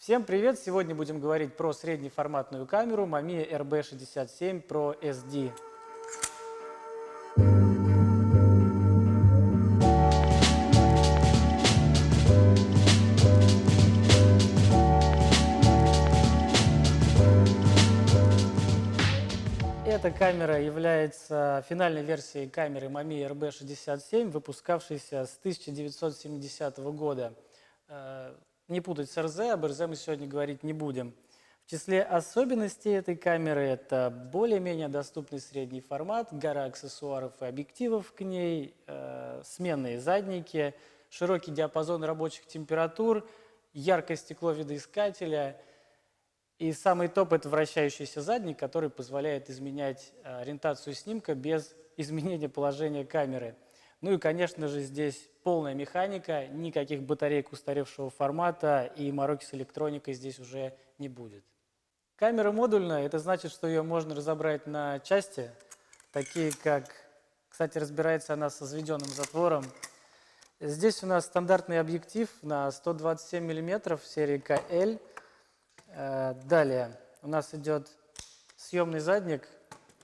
Всем привет! Сегодня будем говорить про среднеформатную камеру Mamiya RB67 Pro SD. Эта камера является финальной версией камеры Mamiya RB67, выпускавшейся с 1970 года. Не путать с RZ, об RZ мы сегодня говорить не будем. В числе особенностей этой камеры это более-менее доступный средний формат, гора аксессуаров и объективов к ней, сменные задники, широкий диапазон рабочих температур, яркое стекло видоискателя. И самый топ – это вращающийся задник, который позволяет изменять ориентацию снимка без изменения положения камеры. Ну и, конечно же, здесь полная механика, никаких батареек устаревшего формата и мороки с электроникой здесь уже не будет. Камера модульная – это значит, что ее можно разобрать на части, такие как, кстати, разбирается она со взведенным затвором. Здесь у нас стандартный объектив на 127 мм серии KL. Далее у нас идет съемный задник,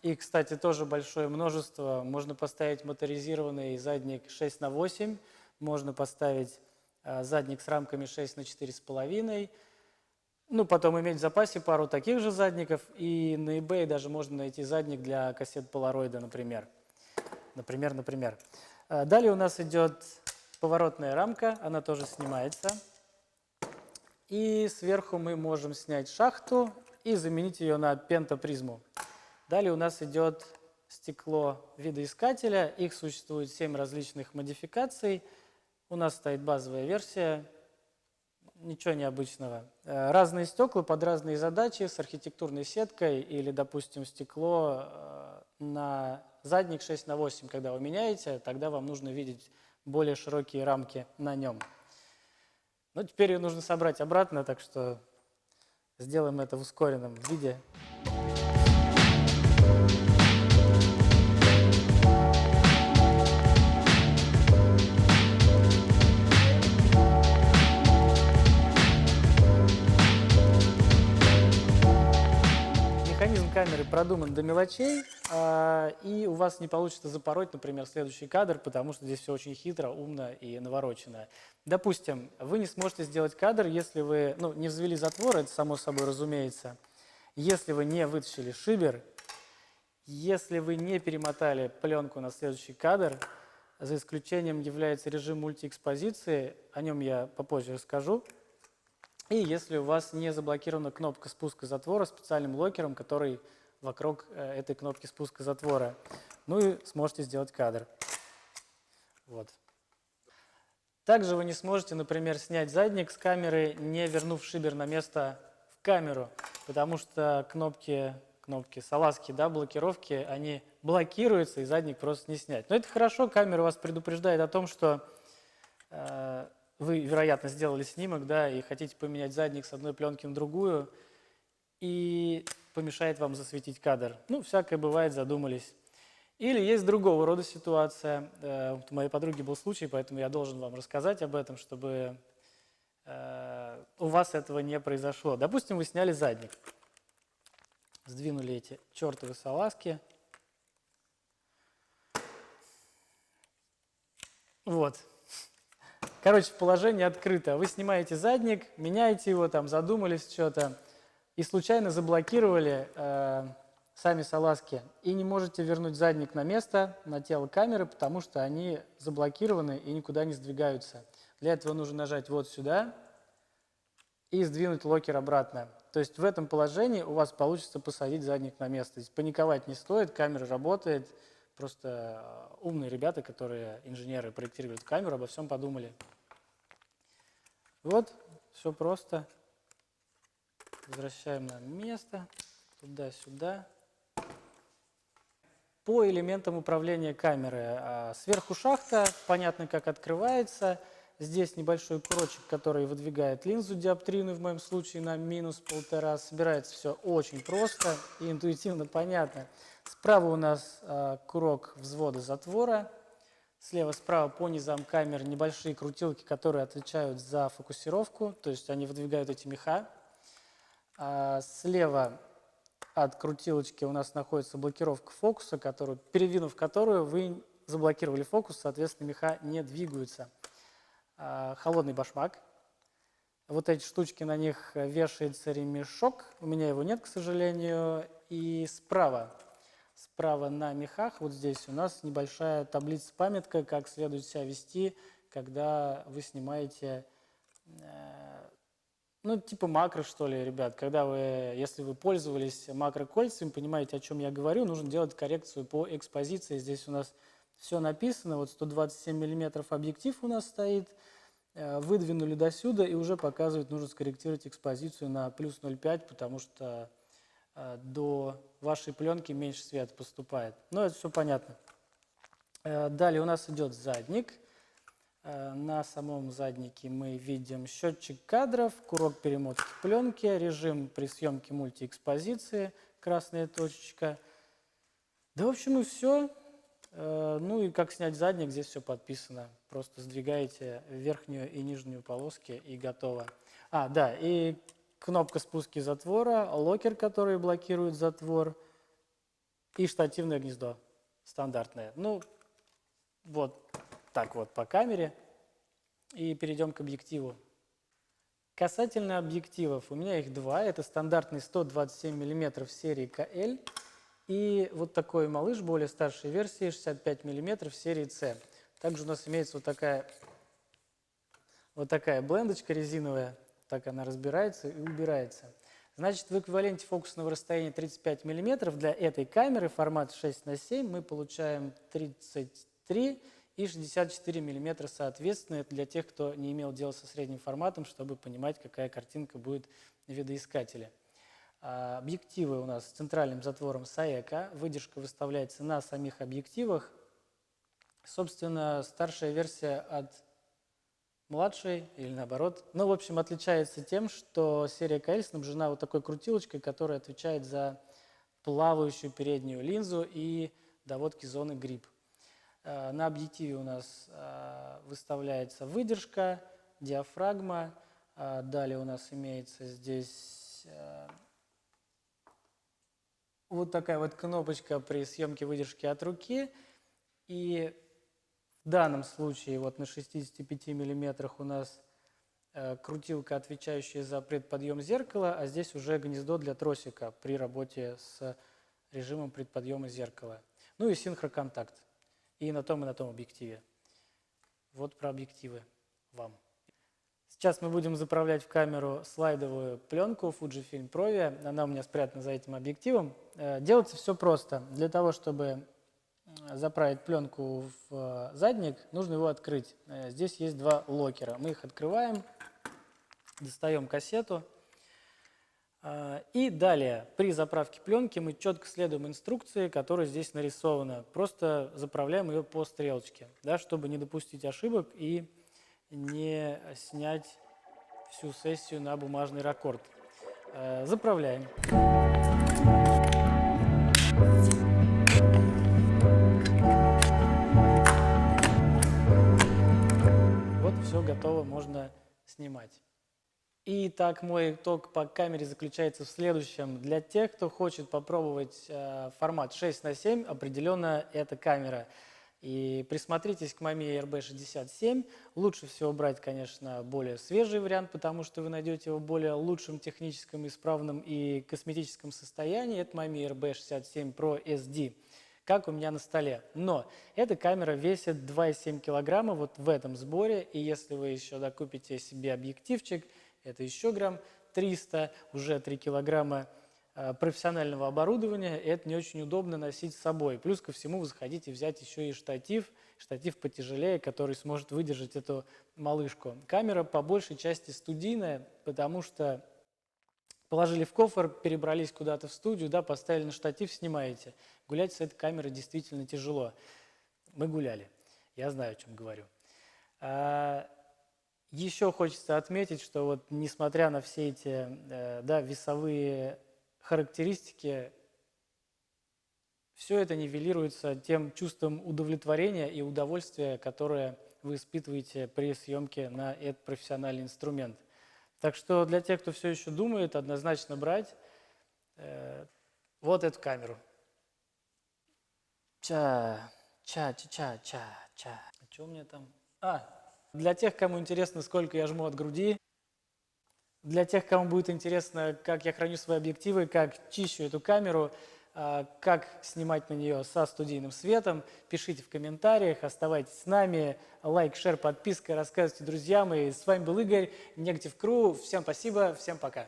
и, кстати, тоже большое множество. Можно поставить моторизированный задник 6х8, можно поставить задник с рамками 6х4,5, ну, потом иметь в запасе пару таких же задников, и на eBay даже можно найти задник для кассет Polaroid, например. Далее у нас идет поворотная рамка, она тоже снимается. И сверху мы можем снять шахту и заменить ее на пентапризму. Далее у нас идет стекло видоискателя. Их существует 7 различных модификаций. У нас стоит базовая версия. Ничего необычного. Разные стекла под разные задачи с архитектурной сеткой или, допустим, стекло на задник 6х8. Когда вы меняете, тогда вам нужно видеть более широкие рамки на нем. Но теперь ее нужно собрать обратно, так что сделаем это в ускоренном виде. Механизм камеры продуман до мелочей, и у вас не получится запороть, например, следующий кадр, потому что здесь все очень хитро, умно и наворочено. Допустим, вы не сможете сделать кадр, если вы не взвели затвор, это само собой разумеется, если вы не вытащили шибер, если вы не перемотали пленку на следующий кадр, за исключением является режим мультиэкспозиции, о нем я попозже расскажу. И если у вас не заблокирована кнопка спуска затвора специальным локером, который вокруг этой кнопки спуска затвора. Ну и сможете сделать кадр. Вот. Также вы не сможете, например, снять задник с камеры, не вернув шибер на место в камеру, потому что кнопки салазки, блокировки, они блокируются, и задник просто не снять. Но это хорошо, камера вас предупреждает о том, что вы, вероятно, сделали снимок, и хотите поменять задник с одной пленки на другую, и помешает вам засветить кадр. Ну, всякое бывает, задумались. Или есть другого рода ситуация. У моей подруги был случай, поэтому я должен вам рассказать об этом, чтобы у вас этого не произошло. Допустим, вы сняли задник, сдвинули эти чертовы салазки. Вот. Короче, положение открыто. Вы снимаете задник, меняете его, задумались что-то, и случайно заблокировали сами салазки. И не можете вернуть задник на место, на тело камеры, потому что они заблокированы и никуда не сдвигаются. Для этого нужно нажать вот сюда и сдвинуть локер обратно. То есть в этом положении у вас получится посадить задник на место. Здесь паниковать не стоит, камера работает. Просто умные ребята, которые инженеры проектировали эту камеру, обо всем подумали. Вот, все просто. Возвращаем на место, туда-сюда. По элементам управления камеры. Сверху шахта, понятно, как открывается. Здесь небольшой курочек, который выдвигает линзу диоптрийную, в моем случае, на -1,5. Собирается все очень просто и интуитивно понятно. Справа у нас курок взвода затвора. Слева, справа по низам камер небольшие крутилки, которые отвечают за фокусировку, то есть они выдвигают эти меха. Слева от крутилочки у нас находится блокировка фокуса, передвинув которую, вы заблокировали фокус, соответственно, меха не двигаются. Холодный башмак. Вот эти штучки, на них вешается ремешок. У меня его нет, к сожалению. И справа на мехах, вот здесь у нас небольшая таблица-памятка, как следует себя вести, когда вы снимаете, ну, типа макро, что ли, ребят. Если вы пользовались макрокольцами, понимаете, о чем я говорю, нужно делать коррекцию по экспозиции. Здесь у нас все написано. Вот 127 мм объектив у нас стоит. Выдвинули до сюда и уже показывает, нужно скорректировать экспозицию на плюс 0,5, потому что до вашей пленки меньше света поступает. Но это все понятно. Далее у нас идет задник. На самом заднике мы видим счетчик кадров, курок перемотки пленки, режим при съемке мультиэкспозиции, красная точечка. Да, в общем, и все. Ну и как снять задник, здесь все подписано. Просто сдвигаете верхнюю и нижнюю полоски и готово. Да, и кнопка спуска затвора, локер, который блокирует затвор, и штативное гнездо стандартное. Ну, вот так вот по камере. И перейдем к объективу. Касательно объективов, у меня их два. Это стандартный 127 мм серии КЛ и вот такой малыш, более старшей версии, 65 мм серии С. Также у нас имеется вот такая блендочка резиновая. Так она разбирается и убирается. Значит, в эквиваленте фокусного расстояния 35 мм для этой камеры формат 6:7 мы получаем 33 и 64 мм соответственно. Это для тех, кто не имел дела со средним форматом, чтобы понимать, какая картинка будет в видоискателе. Объективы у нас с центральным затвором Саека. Выдержка выставляется на самих объективах. Собственно, старшая версия от младшей или наоборот. Ну, в общем, отличается тем, что серия КЛ снабжена вот такой крутилочкой, которая отвечает за плавающую переднюю линзу и доводки зоны грип. На объективе у нас выставляется выдержка, диафрагма. Далее у нас имеется здесь вот такая вот кнопочка при съемке выдержки от руки. И в данном случае вот на 65 мм у нас крутилка, отвечающая за предподъем зеркала, а здесь уже гнездо для тросика при работе с режимом предподъема зеркала. Ну и синхроконтакт. И на том объективе. Вот про объективы вам. Сейчас мы будем заправлять в камеру слайдовую пленку Fujifilm Pro. Она у меня спрятана за этим объективом. Делается все просто. Для того, чтобы заправить пленку в задник, нужно его открыть. Здесь есть два локера. Мы их открываем, достаем кассету. И далее, при заправке пленки мы четко следуем инструкции, которая здесь нарисована. Просто заправляем ее по стрелочке, да, чтобы не допустить ошибок и не снять всю сессию на бумажный ракорд. Заправляем. Вот все готово, можно снимать. Итак, мой итог по камере заключается в следующем. Для тех, кто хочет попробовать формат 6:7, определенно эта камера. И присмотритесь к Mamiya RB67. Лучше всего брать, конечно, более свежий вариант, потому что вы найдете его в более лучшем техническом, исправном и косметическом состоянии. Это Mamiya RB67 Pro SD, как у меня на столе. Но эта камера весит 2,7 килограмма вот в этом сборе. И если вы еще докупите себе объективчик, это еще грамм 300, уже 3 килограмма профессионального оборудования, и это не очень удобно носить с собой. Плюс ко всему вы захотите взять еще и штатив потяжелее, который сможет выдержать эту малышку. Камера по большей части студийная, потому что положили в кофр, перебрались куда-то в студию, да, поставили на штатив, снимаете. Гулять с этой камерой действительно тяжело. Мы гуляли, я знаю, о чем говорю. Еще хочется отметить, что вот несмотря на все эти весовые характеристики, все это нивелируется тем чувством удовлетворения и удовольствия, которое вы испытываете при съемке на этот профессиональный инструмент. Так что для тех, кто все еще думает, однозначно брать вот эту камеру. Ча, ча, ча, ча, ча, ча. А что у меня там? Для тех, кому интересно, сколько я жму от груди, для тех, кому будет интересно, как я храню свои объективы, как чищу эту камеру, как снимать на нее со студийным светом, пишите в комментариях, оставайтесь с нами, лайк, шер, подписка, рассказывайте друзьям. И с вами был Игорь, Negative Crew. Всем спасибо, всем пока.